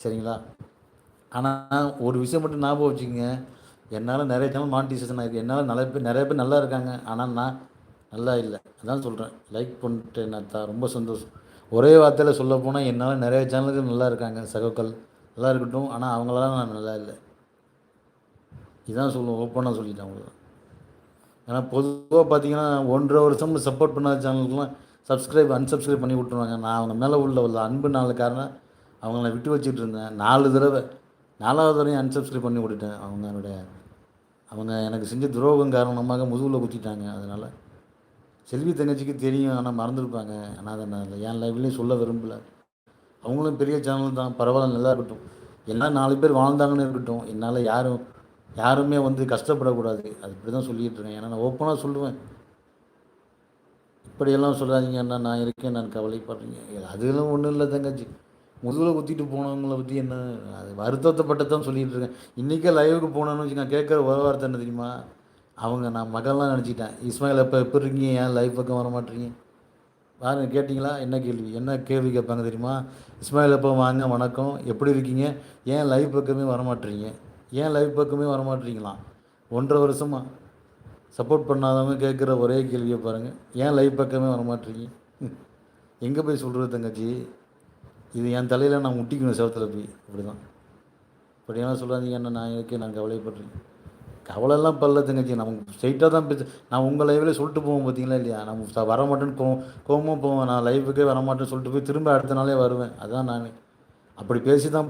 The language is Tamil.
சரிங்களா? ஆனால் ஒரு விஷயம் மட்டும் ஞாபகம் வச்சுக்கங்க. என்னால் நிறைய சேனல் மானிட்டைசேஷன் ஆயிருக்கு. என்னால் நிறைய பேர் நல்லா இருக்காங்க. ஆனால் நான் நல்லா இல்ல. அதான் சொல்றேன். லைக் பண்ணிட்டேன் அத்தா ரொம்ப சந்தோஷம். ஒரே வார்த்தையில சொல்லப்போனா, என்னால நிறைய சேனல்கள் நல்லா இருக்காங்க சகோக்கள். நல்லா இருக்கட்டும். ஆனா அவங்களால நான் நல்லா இல்ல. இதான் சொல்லுவேன். ஓப்பனா சொல்லிட்டேன் உங்களுக்கு. ஏன்னா பொதுவா பார்த்தீங்கன்னா, 1 1/2 வருஷம் சப்போர்ட் பண்ணாத சேனலுக்குலாம் அன்சப்ஸ்கிரைப் பண்ணி விட்டுருவாங்க. நான் அவங்க மேல உள்ள அன்புனால காரணம் அவங்கள நான் விட்டு வச்சுட்டு இருந்தேன். 4 தடவ 4வது தடவையும் அன்சப்ஸ்கிரைப் பண்ணி விட்டுட்டேன். அவங்க எனக்கு செஞ்ச துரோகம் காரணமாக முதுகுல குத்திட்டாங்க. அதனால செல்வி தங்கச்சிக்கு தெரியும். ஆனா மறந்துருப்பாங்க. ஆனா அத நான் என் லைவ்லயும் சொல்ல விரும்பல. அவங்களும் பெரிய சேனல் தான். பரவாயில்ல நல்லா இருக்கட்டும். எல்லாம் 4 பேர் வாழ்ந்தாங்கன்னு இருக்கட்டும். என்னால யாருமே வந்து கஷ்டப்படக்கூடாது. அது இப்படி தான் சொல்லிட்டு இருக்கேன். ஏன்னா நான் ஓப்பனா சொல்லுவேன். இப்படியெல்லாம் சொல்லாதீங்க அண்ணா, நான் இருக்கேன், நான் கவலைப்படுறீங்க. அதெல்லாம் ஒன்றும் இல்லை தங்கச்சி. முதுகில் குத்திட்டு போனவங்கள பற்றி என்ன, அது வருத்தப்பட்டதான் சொல்லிட்டு இருக்கேன். இன்றைக்கே லைவுக்கு போனோன்னு வச்சு நான் கேட்குற ஒரு வார்த்தை என்ன தெரியுமா? அவங்க நான் மகள்லாம் நினச்சிட்டேன். இஸ்மாயில் எப்போ எப்படி இருக்கீங்க, ஏன் லைவ் பக்கம் வர மாட்டீங்க? பாருங்க கேட்டிங்களா? என்ன கேள்வி, என்ன கேள்வி கேட்பாங்க தெரியுமா? இஸ்மாயில் எப்போ வாங்க, வணக்கம், எப்படி இருக்கீங்க, ஏன் லைவ் பக்கமே வரமாட்டீங்க? ஏன் லைவ் பக்கமே வரமாட்டீங்களாம்? 1 1/2 வருஷமா சப்போர்ட் பண்ணாதவங்க கேட்குற ஒரே கேள்வியை பாருங்கள். ஏன் லைவ் பக்கமே வரமாட்டீங்க? எங்கே போய் சொல்கிறது தங்கச்சி? இது என் தலையில் நான் முட்டிக்கணும் செவத்தில் போய். அப்படி தான். இப்படியெல்லாம் சொல்லாதீங்க அண்ணா, நான் இருக்கேன், நான் கவலைப்படுறேன். கவலைலாம் படல தங்கச்சி. நமக்கு ஸ்ட்ரைட்டாக தான் பேச. நான் உங்கள் லைவ்லேயே சொல்லிட்டு போவோம் பார்த்தீங்களா இல்லையா? நம்ம வரமாட்டேன்னு கோவமாக போவேன். நான் லைவுக்கே வரமாட்டேன்னு சொல்லிட்டு போய் திரும்ப அடுத்த நாளே வருவேன். அதான் நான் அப்படி பேசி தான்